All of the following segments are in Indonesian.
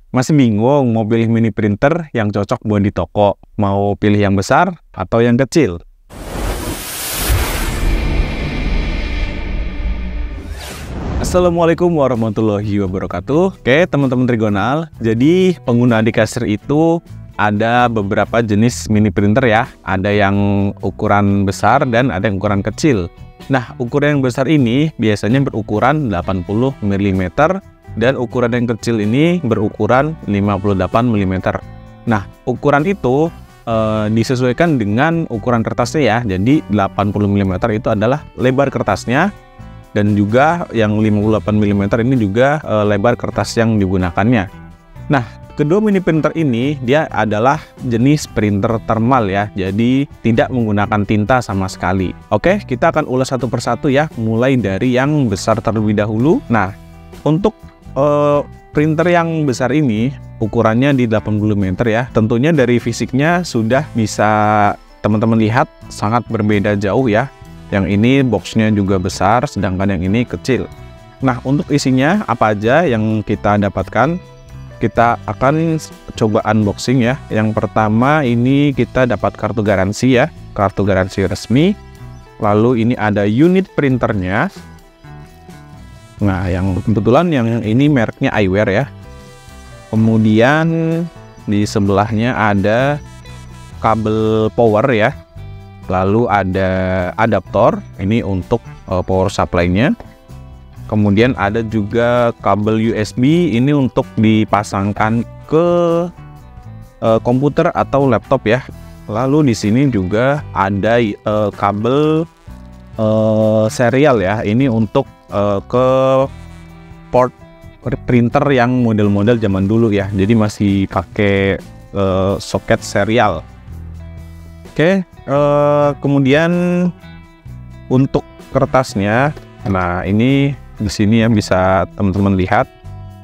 Masih bingung mau pilih mini printer yang cocok buat di toko? Mau pilih yang besar atau yang kecil? Assalamualaikum warahmatullahi wabarakatuh. Oke, teman-teman Trigonal. Jadi pengguna Adicaster itu ada beberapa jenis mini printer ya. Ada yang ukuran besar dan ada yang ukuran kecil. Nah, ukuran yang besar ini biasanya berukuran 80 mm dan ukuran yang kecil ini berukuran 58 mm. Nah, ukuran itu disesuaikan dengan ukuran kertasnya ya. Jadi 80 mm itu adalah lebar kertasnya, dan juga yang 58 mm ini juga lebar kertas yang digunakannya. Nah, kedua mini printer ini dia adalah jenis printer thermal ya, jadi tidak menggunakan tinta sama sekali. Oke, kita akan ulas satu persatu ya, mulai dari yang besar terlebih dahulu. Nah, untuk printer yang besar ini ukurannya di 80 mm ya. Tentunya dari fisiknya sudah bisa teman-teman lihat sangat berbeda jauh ya. Yang ini boxnya juga besar, sedangkan yang ini kecil. Nah, untuk isinya apa aja yang kita dapatkan? Kita akan coba unboxing ya. Yang pertama ini kita dapat kartu garansi ya, kartu garansi resmi. Lalu ini ada unit printernya. Nah, yang kebetulan yang ini mereknya iWare ya. Kemudian di sebelahnya ada kabel power ya. Lalu ada adaptor, ini untuk power supply-nya. Kemudian ada juga kabel USB, ini untuk dipasangkan ke komputer atau laptop ya. Lalu di sini juga ada kabel serial ya, ini untuk ke port printer yang model-model zaman dulu ya, jadi masih pakai soket serial. Oke, kemudian untuk kertasnya, nah ini di sini ya bisa teman-teman lihat,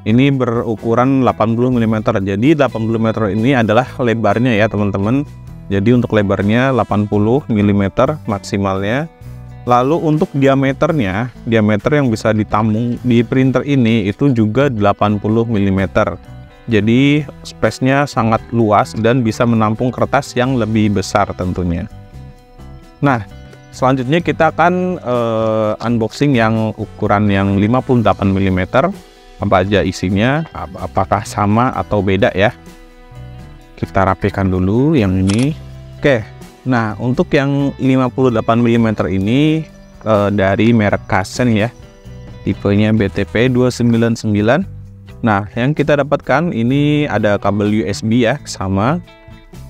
ini berukuran 80 mm. Jadi 80 mm ini adalah lebarnya ya teman-teman. Jadi untuk lebarnya 80 mm maksimalnya. Lalu untuk diameternya, diameter yang bisa ditampung di printer ini itu juga 80 mm. Jadi space-nya sangat luas dan bisa menampung kertas yang lebih besar tentunya. Nah, selanjutnya kita akan unboxing yang ukuran yang 58 mm. Apa aja isinya, apakah sama atau beda ya. Kita rapikan dulu yang ini. Oke. Nah, untuk yang 58 mm ini dari merek Kasen ya, tipenya BTP 299. Nah, yang kita dapatkan ini ada kabel USB ya, sama.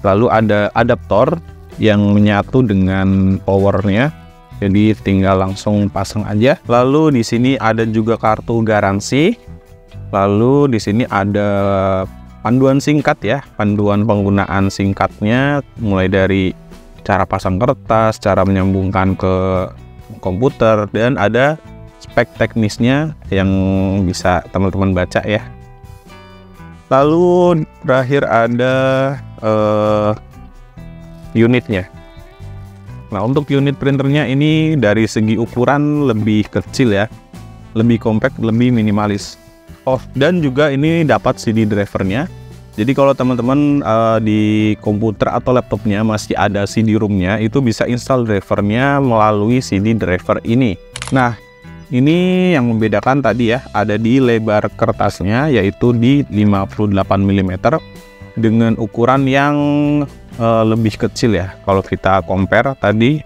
Lalu ada adaptor yang menyatu dengan powernya, jadi tinggal langsung pasang aja. Lalu di sini ada juga kartu garansi. Lalu di sini ada panduan singkat ya, panduan penggunaan singkatnya, mulai dari cara pasang kertas, cara menyambungkan ke komputer, dan ada spek teknisnya yang bisa teman-teman baca ya. Lalu terakhir ada unitnya. Nah, untuk unit printernya ini dari segi ukuran lebih kecil ya, lebih compact, lebih minimalis. Oh, dan juga ini dapat CD drivernya. Jadi kalau teman-teman di komputer atau laptopnya masih ada CD-ROM-nya, itu bisa install drivernya melalui CD driver ini. Nah, ini yang membedakan tadi ya, ada di lebar kertasnya yaitu di 58 mm dengan ukuran yang lebih kecil ya. Kalau kita compare tadi,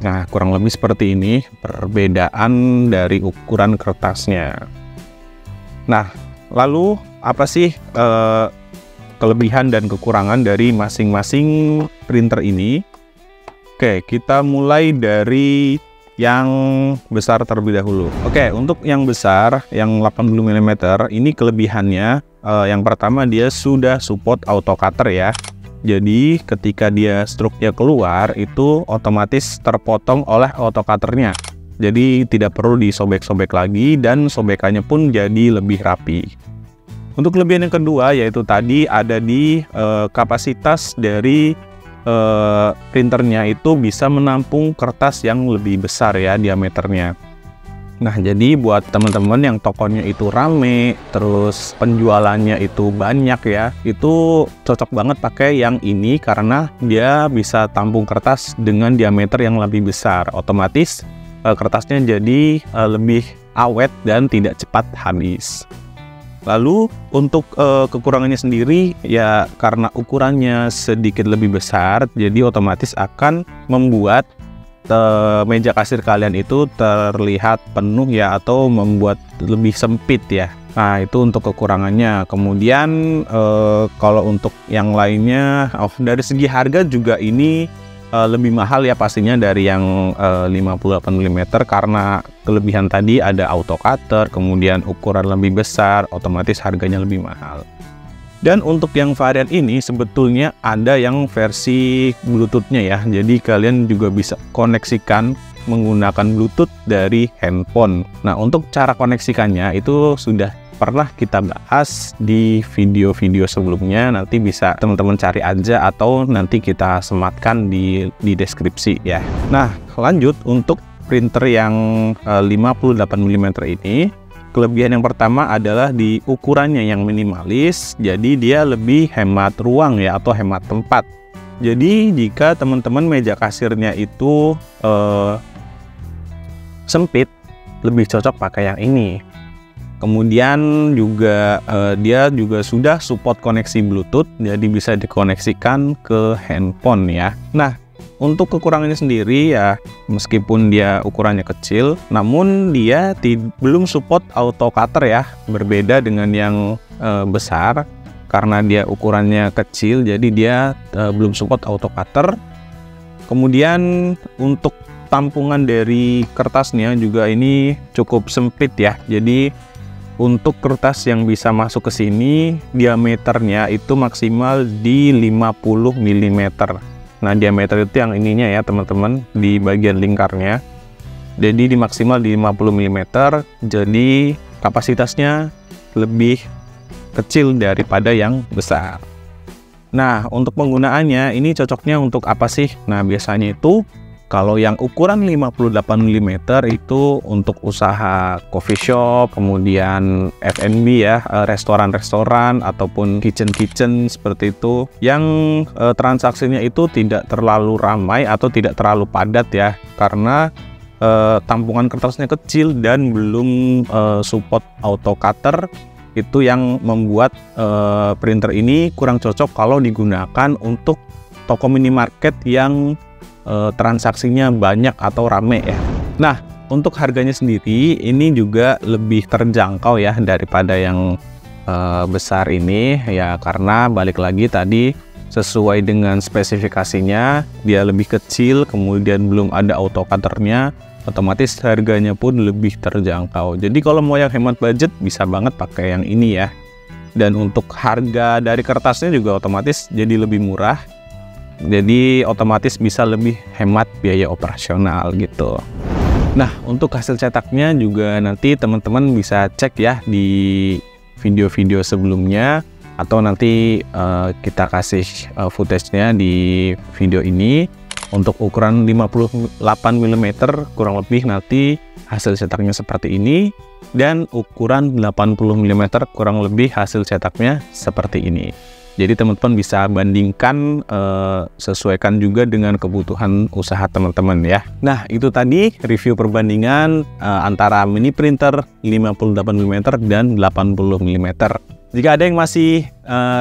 nah kurang lebih seperti ini perbedaan dari ukuran kertasnya. Nah, lalu apa sih kelebihan dan kekurangan dari masing-masing printer ini? Oke, kita mulai dari yang besar terlebih dahulu. Oke, untuk yang besar, yang 80 mm, ini kelebihannya yang pertama dia sudah support auto cutter ya. Jadi ketika dia stroke-nya keluar, itu otomatis terpotong oleh auto cutter-nya. Jadi tidak perlu disobek-sobek lagi dan sobekannya pun jadi lebih rapi. Untuk kelebihan yang kedua yaitu tadi ada di kapasitas dari printernya itu bisa menampung kertas yang lebih besar ya diameternya. Nah, jadi buat teman-teman yang tokonya itu rame, terus penjualannya itu banyak ya, itu cocok banget pakai yang ini karena dia bisa tampung kertas dengan diameter yang lebih besar. Otomatis kertasnya jadi lebih awet dan tidak cepat habis. Lalu untuk kekurangannya sendiri ya karena ukurannya sedikit lebih besar, jadi otomatis akan membuat meja kasir kalian itu terlihat penuh ya, atau membuat lebih sempit ya. Nah, itu untuk kekurangannya. Kemudian kalau untuk yang lainnya, dari segi harga juga ini lebih mahal ya pastinya dari yang 58 mm karena kelebihan tadi ada auto cutter, kemudian ukuran lebih besar, otomatis harganya lebih mahal. Dan untuk yang varian ini sebetulnya ada yang versi Bluetooth-nya ya. Jadi kalian juga bisa koneksikan menggunakan Bluetooth dari handphone. Nah, untuk cara koneksikannya itu sudah pernah kita bahas di video-video sebelumnya. Nanti bisa teman-teman cari aja atau nanti kita sematkan di deskripsi ya. Nah, lanjut untuk printer yang 58 mm ini. Kelebihan yang pertama adalah di ukurannya yang minimalis, jadi dia lebih hemat ruang ya, atau hemat tempat. Jadi jika teman-teman meja kasirnya itu sempit, lebih cocok pakai yang ini. Kemudian juga dia juga sudah support koneksi Bluetooth, jadi bisa dikoneksikan ke handphone ya. Nah, untuk kekurangannya sendiri ya, meskipun dia ukurannya kecil, namun dia belum support auto cutter ya, berbeda dengan yang besar. Karena dia ukurannya kecil, jadi dia belum support auto cutter. Kemudian untuk tampungan dari kertasnya juga ini cukup sempit ya. Jadi untuk kertas yang bisa masuk ke sini, diameternya itu maksimal di 50 mm. Nah, diameter itu yang ininya ya teman-teman, di bagian lingkarnya. Jadi di maksimal di 50 mm, jadi kapasitasnya lebih kecil daripada yang besar. Nah, untuk penggunaannya ini cocoknya untuk apa sih? Nah, biasanya itu kalau yang ukuran 58 mm itu untuk usaha coffee shop, kemudian F&B ya, restoran-restoran ataupun kitchen-kitchen seperti itu, yang transaksinya itu tidak terlalu ramai atau tidak terlalu padat ya, karena tampungan kertasnya kecil dan belum support auto cutter. Itu yang membuat printer ini kurang cocok kalau digunakan untuk toko minimarket yang transaksinya banyak atau rame ya. Nah, untuk harganya sendiri ini juga lebih terjangkau ya daripada yang besar ini ya, karena balik lagi tadi sesuai dengan spesifikasinya, dia lebih kecil, kemudian belum ada auto cutternya, otomatis harganya pun lebih terjangkau. Jadi kalau mau yang hemat budget bisa banget pakai yang ini ya. Dan untuk harga dari kertasnya juga otomatis jadi lebih murah. Jadi otomatis bisa lebih hemat biaya operasional gitu. Nah, untuk hasil cetaknya juga nanti teman-teman bisa cek ya di video-video sebelumnya, atau nanti kita kasih footage-nya di video ini. Untuk ukuran 58 mm kurang lebih nanti hasil cetaknya seperti ini, dan ukuran 80 mm kurang lebih hasil cetaknya seperti ini. Jadi teman-teman bisa bandingkan, sesuaikan juga dengan kebutuhan usaha teman-teman ya. Nah, itu tadi review perbandingan antara mini printer 58 mm dan 80 mm. Jika ada yang masih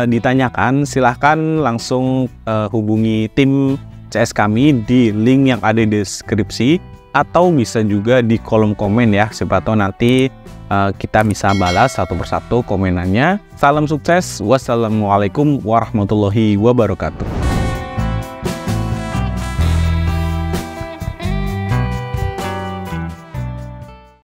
ditanyakan, silahkan langsung hubungi tim CS kami di link yang ada di deskripsi, atau bisa juga di kolom komen ya, siapa tahu nanti kita bisa balas satu persatu komenannya. Salam sukses, wassalamualaikum warahmatullahi wabarakatuh.